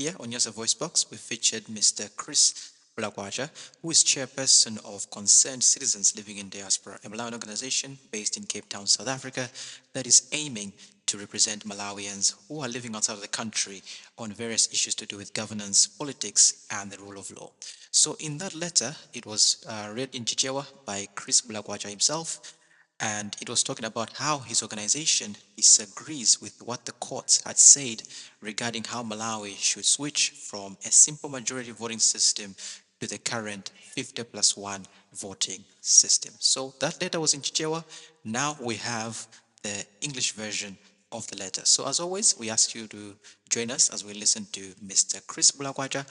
Here on Nyasa VoiceBox, we featured Mr. Chris Bulakwacha, who is chairperson of Concerned Citizens Living in Diaspora, a Malawian organization based in Cape Town, South Africa, that is aiming to represent Malawians who are living outside of the country on various issues to do with governance, politics, and the rule of law. So in that letter, it was read in Chichewa by Chris Bulakwacha himself, and it was talking about how his organization disagrees with what the courts had said regarding how Malawi should switch from a simple majority voting system to the current 50+1 voting system. So that letter was in Chichewa. Now we have the English version of the letter. So as always, we ask you to join us as we listen to Mr. Chris Bulakwacha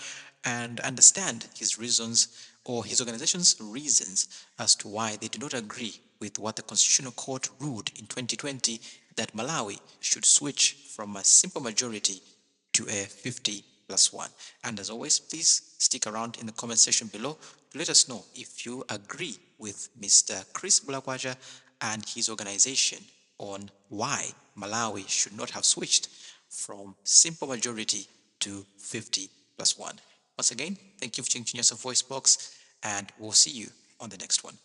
and understand his reasons or his organization's reasons as to why they do not agree with what the Constitutional Court ruled in 2020 that Malawi should switch from a simple majority to a 50+1. And as always, please stick around in the comment section below to let us know if you agree with Mr. Chris Bulakwacha and his organization on why Malawi should not have switched from simple majority to 50+1. Once again, thank you for tuning to Nyasa VoiceBox, and we'll see you on the next one.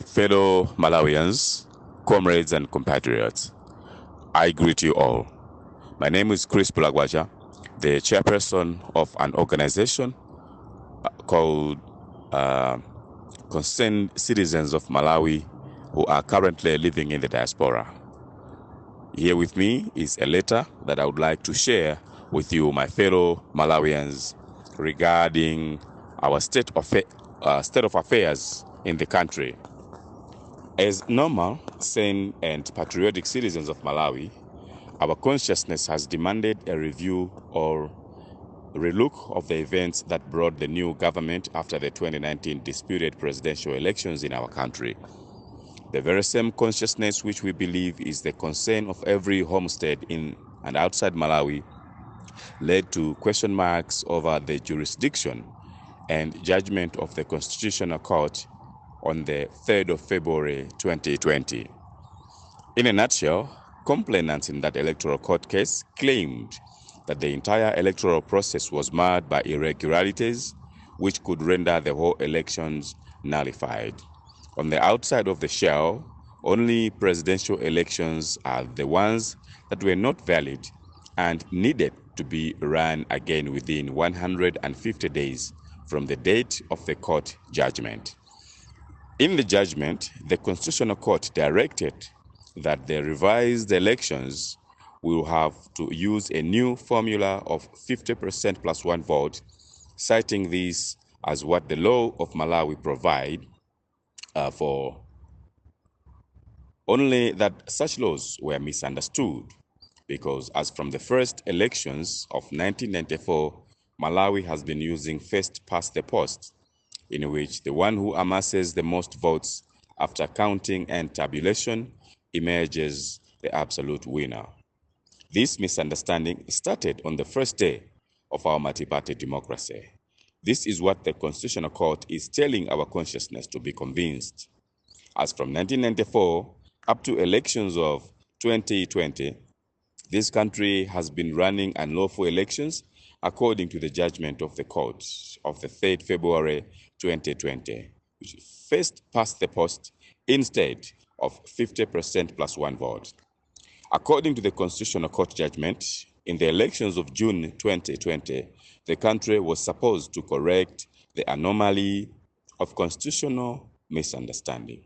Fellow Malawians, comrades and compatriots, I greet you all. My name is Chris Bulakwacha, the chairperson of an organization called Concerned Citizens of Malawi who are currently living in the diaspora. Here with me is a letter that I would like to share with you, my fellow Malawians, regarding our state of affairs in the country. As normal, sane, and patriotic citizens of Malawi, our consciousness has demanded a review or relook of the events that brought the new government after the 2019 disputed presidential elections in our country. The very same consciousness which we believe is the concern of every homestead in and outside Malawi led to question marks over the jurisdiction and judgment of the Constitutional Court on the 3rd of February 2020. In a nutshell, complainants in that electoral court case claimed that the entire electoral process was marred by irregularities which could render the whole elections nullified. On the outside of the shell, only presidential elections are the ones that were not valid and needed to be run again within 150 days from the date of the court judgment. In the judgment, the Constitutional Court directed that the revised elections will have to use a new formula of 50% plus one vote, citing this as what the law of Malawi provide for. Only that such laws were misunderstood because as from the first elections of 1994, Malawi has been using first past the post, in which the one who amasses the most votes after counting and tabulation emerges the absolute winner. This misunderstanding started on the first day of our multi-party democracy. This is what the Constitutional Court is telling our consciousness to be convinced. As from 1994 up to elections of 2020, this country has been running unlawful elections according to the judgment of the court of the 3rd February 2020, which first past the post instead of 50% plus one vote. According to the Constitutional Court judgment, in the elections of June 2020, the country was supposed to correct the anomaly of constitutional misunderstanding.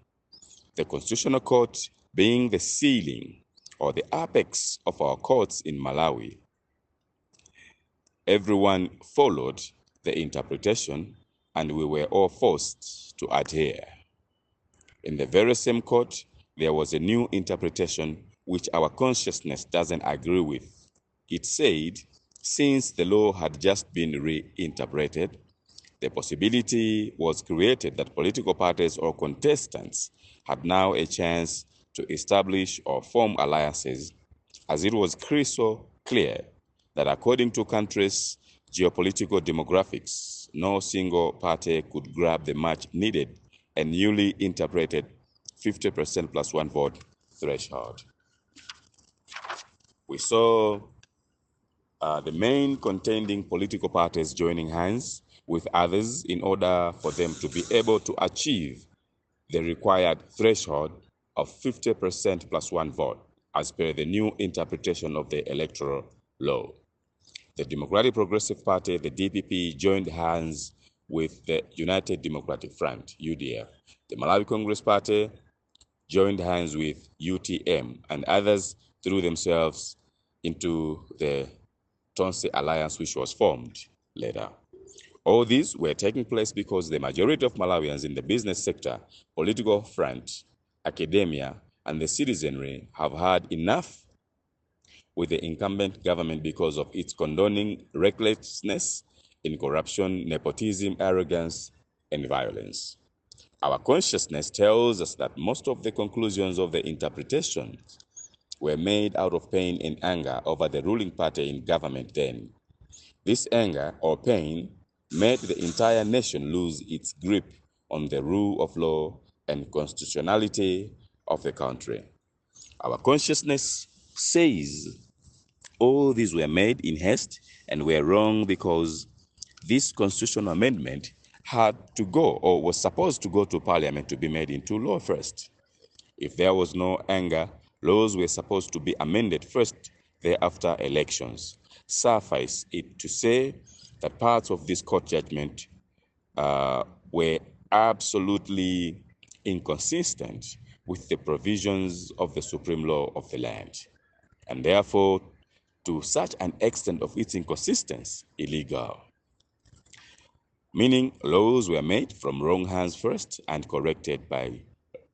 The Constitutional Court, being the ceiling or the apex of our courts in Malawi, everyone followed the interpretation and we were all forced to adhere. In the very same court, there was a new interpretation which our consciousness doesn't agree with. It said, since the law had just been reinterpreted, the possibility was created that political parties or contestants had now a chance to establish or form alliances, as it was crystal clear that according to countries' geopolitical demographics, no single party could grab the much needed and newly interpreted 50% plus one vote threshold. We saw the main contending political parties joining hands with others in order for them to be able to achieve the required threshold of 50% plus one vote, as per the new interpretation of the electoral law. The Democratic Progressive Party, the DPP, joined hands with the United Democratic Front, UDF. The Malawi Congress Party joined hands with UTM, and others threw themselves into the Tonse Alliance, which was formed later. All these were taking place because the majority of Malawians in the business sector, political front, academia, and the citizenry have had enough with the incumbent government because of its condoning recklessness in corruption, nepotism, arrogance, and violence. Our consciousness tells us that most of the conclusions of the interpretation were made out of pain and anger over the ruling party in government then. This anger or pain made the entire nation lose its grip on the rule of law and constitutionality of the country. Our consciousness says all these were made in haste and were wrong because this constitutional amendment had to go, or was supposed to go to parliament to be made into law first. If there was no anger, laws were supposed to be amended first, thereafter elections. Suffice it to say that parts of this court judgment were absolutely inconsistent with the provisions of the supreme law of the land, and therefore, to such an extent of its inconsistency, illegal. Meaning, laws were made from wrong hands first and corrected by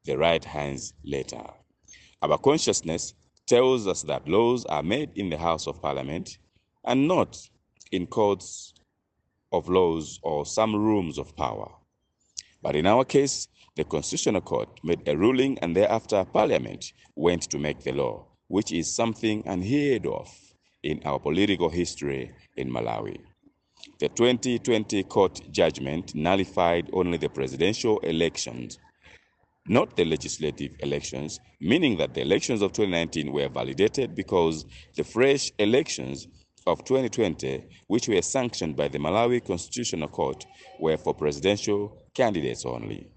the right hands later. Our consciousness tells us that laws are made in the House of Parliament and not in courts of laws or some rooms of power. But in our case, the Constitutional Court made a ruling and thereafter Parliament went to make the law, which is something unheard of in our political history in Malawi. The 2020 court judgment nullified only the presidential elections, not the legislative elections, meaning that the elections of 2019 were validated because the fresh elections of 2020, which were sanctioned by the Malawi Constitutional Court, were for presidential candidates only.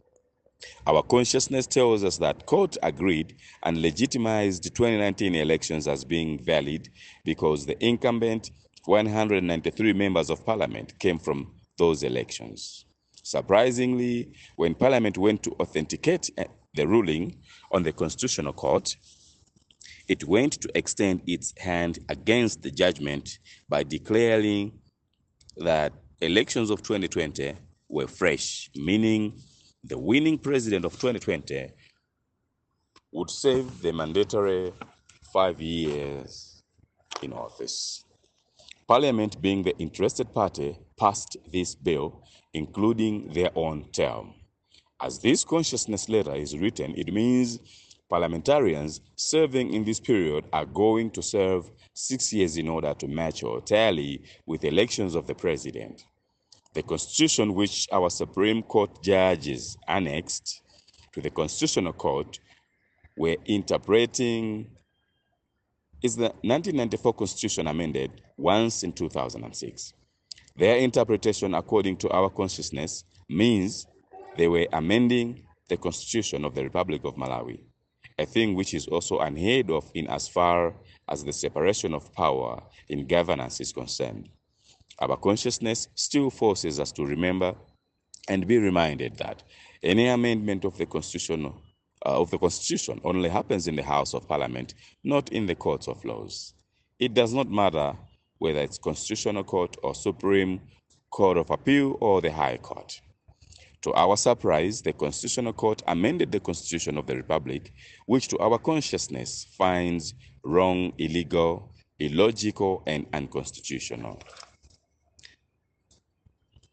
Our consciousness tells us that court agreed and legitimized the 2019 elections as being valid because the incumbent 193 members of parliament came from those elections. Surprisingly, when Parliament went to authenticate the ruling on the Constitutional Court, it went to extend its hand against the judgment by declaring that elections of 2020 were fresh, meaning the winning president of 2020 would serve the mandatory 5 years in office. Parliament, being the interested party, passed this bill, including their own term. As this consciousness letter is written, it means parliamentarians serving in this period are going to serve 6 years in order to match or tally with elections of the president. The Constitution, which our Supreme Court judges annexed to the Constitutional Court, were interpreting is the 1994 Constitution amended once in 2006. Their interpretation, according to our consciousness, means they were amending the Constitution of the Republic of Malawi, a thing which is also unheard of in as far as the separation of power in governance is concerned. Our consciousness still forces us to remember and be reminded that any amendment of the Constitution only happens in the House of Parliament, not in the courts of laws. It does not matter whether it's Constitutional Court or Supreme Court of Appeal or the High Court. To our surprise, the Constitutional Court amended the Constitution of the Republic, which to our consciousness finds wrong, illegal, illogical, and unconstitutional.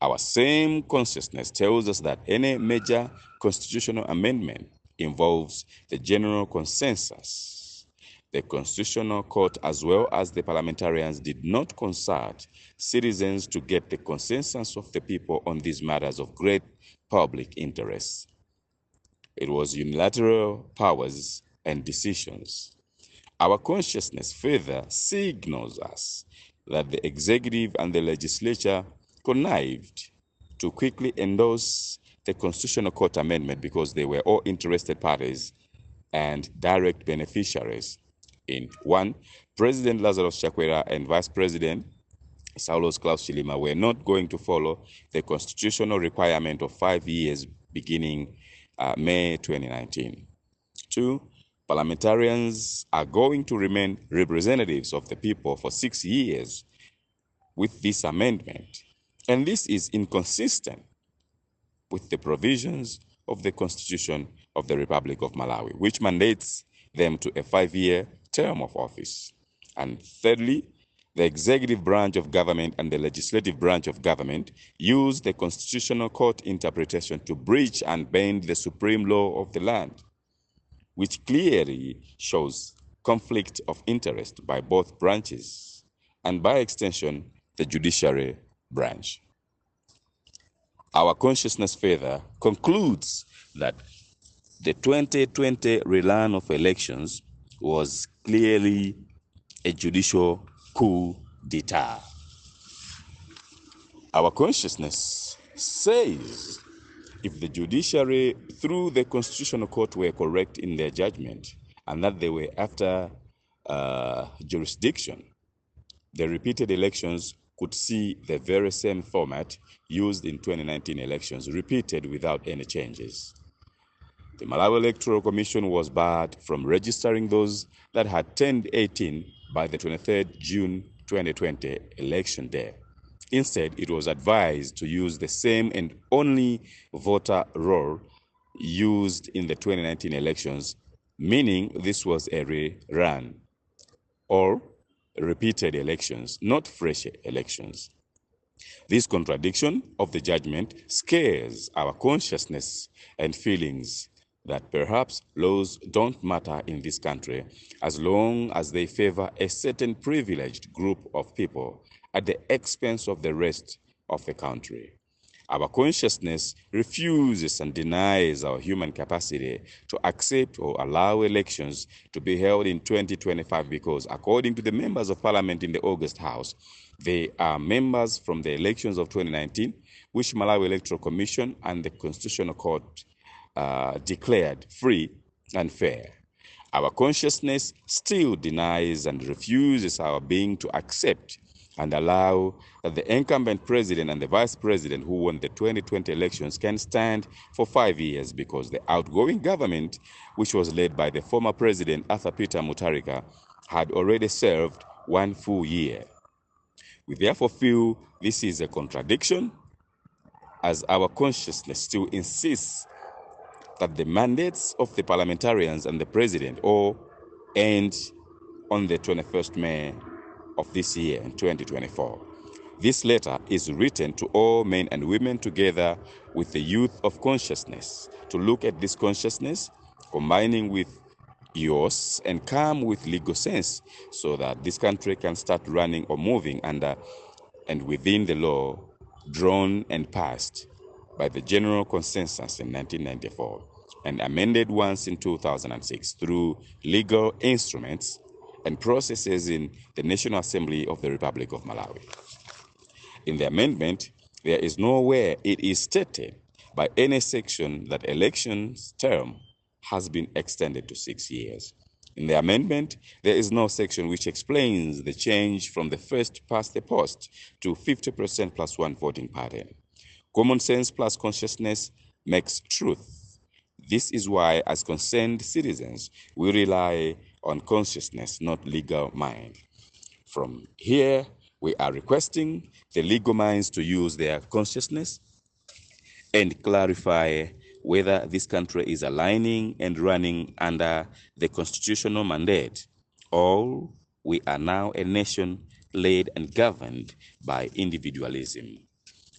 Our same consciousness tells us that any major constitutional amendment involves the general consensus. The Constitutional Court, as well as the parliamentarians, did not consult citizens to get the consensus of the people on these matters of great public interest. It was unilateral powers and decisions. Our consciousness further signals us that the executive and the legislature connived to quickly endorse the Constitutional Court amendment because they were all interested parties and direct beneficiaries in one, President Lazarus Chakwera and Vice President Saulos Klaus Chilima were not going to follow the constitutional requirement of 5 years beginning May 2019. Two, parliamentarians are going to remain representatives of the people for 6 years with this amendment. And this is inconsistent with the provisions of the Constitution of the Republic of Malawi, which mandates them to a 5-year term of office. And thirdly, the executive branch of government and the legislative branch of government use the Constitutional Court interpretation to breach and bend the supreme law of the land, which clearly shows conflict of interest by both branches and by extension, the judiciary branch. Our consciousness further concludes that the 2020 rerun of elections was clearly a judicial coup d'etat. Our consciousness says if the judiciary, through the Constitutional Court, were correct in their judgment and that they were after jurisdiction, the repeated elections could see the very same format used in 2019 elections, repeated without any changes. The Malawi Electoral Commission was barred from registering those that had turned 18 by the 23rd June 2020 election day. Instead, it was advised to use the same and only voter roll used in the 2019 elections, meaning this was a rerun or repeated elections, not fresh elections. This contradiction of the judgment scares our consciousness and feelings that perhaps laws don't matter in this country as long as they favor a certain privileged group of people at the expense of the rest of the country. Our consciousness refuses and denies our human capacity to accept or allow elections to be held in 2025 because, according to the members of parliament in the August House, they are members from the elections of 2019, which Malawi Electoral Commission and the Constitutional Court declared free and fair. Our consciousness still denies and refuses our being to accept and allow that the incumbent president and the vice president who won the 2020 elections can stand for 5 years because the outgoing government, which was led by the former president Arthur Peter Mutharika, had already served 1 full year. We therefore feel this is a contradiction, as our consciousness still insists that the mandates of the parliamentarians and the president all end on the 21st May of this year in 2024. This letter is written to all men and women together with the youth of consciousness to look at this consciousness, combining with yours and come with legal sense so that this country can start running or moving under and within the law drawn and passed by the general consensus in 1994 and amended once in 2006 through legal instruments and processes in the National Assembly of the Republic of Malawi. In the amendment, there is nowhere it is stated by any section that elections term has been extended to 6 years. In the amendment, there is no section which explains the change from the first past the post to 50% plus one voting pattern. Common sense plus consciousness makes truth. This is why, as concerned citizens, we rely on consciousness, not legal mind. From here, we are requesting the legal minds to use their consciousness and clarify whether this country is aligning and running under the constitutional mandate, or we are now a nation led and governed by individualism.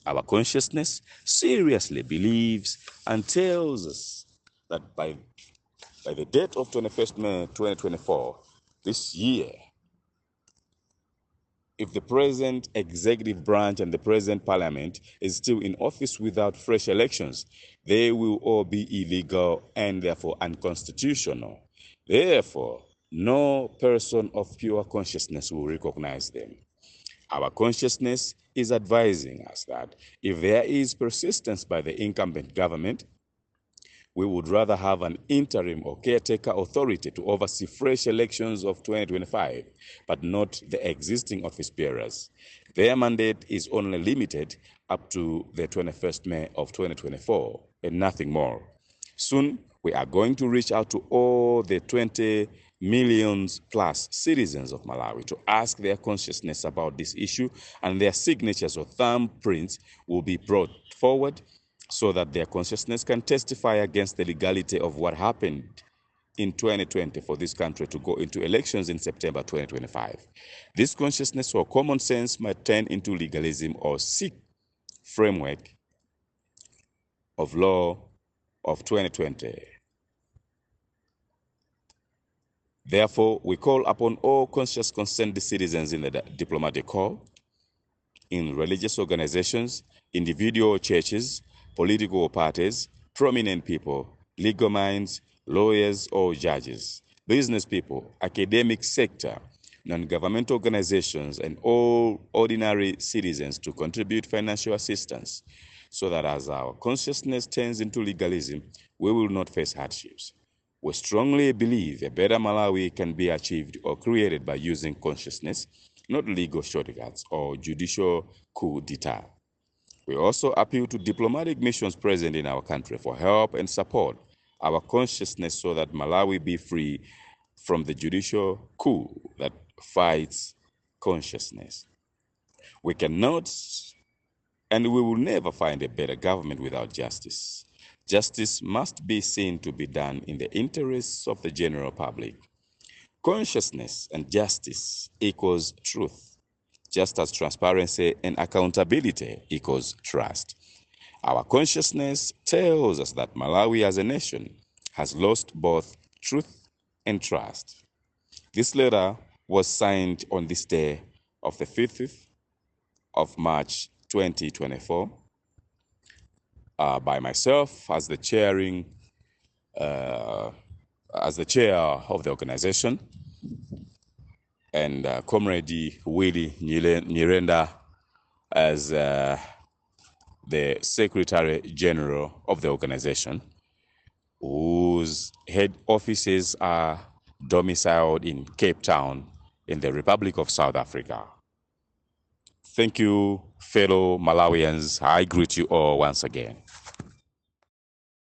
Our consciousness seriously believes and tells us that by the date of 21st May 2024, this year, if the present executive branch and the present parliament is still in office without fresh elections, they will all be illegal and therefore unconstitutional. Therefore, no person of pure consciousness will recognize them. Our consciousness is advising us that if there is persistence by the incumbent government, we would rather have an interim or caretaker authority to oversee fresh elections of 2025, but not the existing office bearers. Their mandate is only limited up to the 21st May of 2024 and nothing more. Soon, we are going to reach out to all the 20 millions plus citizens of Malawi to ask their consciousness about this issue, and their signatures or thumbprints will be brought forward so that their consciousness can testify against the legality of what happened in 2020 for this country to go into elections in September 2025. This consciousness or common sense might turn into legalism or seek framework of law of 2020. Therefore, we call upon all conscious concerned citizens in the diplomatic corps, in religious organizations, individual churches, political parties, prominent people, legal minds, lawyers or judges, business people, academic sector, non-governmental organizations, and all ordinary citizens to contribute financial assistance so that as our consciousness turns into legalism, we will not face hardships. We strongly believe a better Malawi can be achieved or created by using consciousness, not legal shortcuts or judicial coup d'etat. We also appeal to diplomatic missions present in our country for help and support our consciousness so that Malawi be free from the judicial coup that fights consciousness. We cannot and we will never find a better government without justice. Justice must be seen to be done in the interests of the general public. Consciousness and justice equals truth, just as transparency and accountability equals trust. Our consciousness tells us that Malawi as a nation has lost both truth and trust. This letter was signed on this day of the 5th of March 2024 by myself as the chair of the organization, and Comrade Willie Nyirenda as the Secretary General of the organization, whose head offices are domiciled in Cape Town in the Republic of South Africa. Thank you, fellow Malawians. I greet you all once again.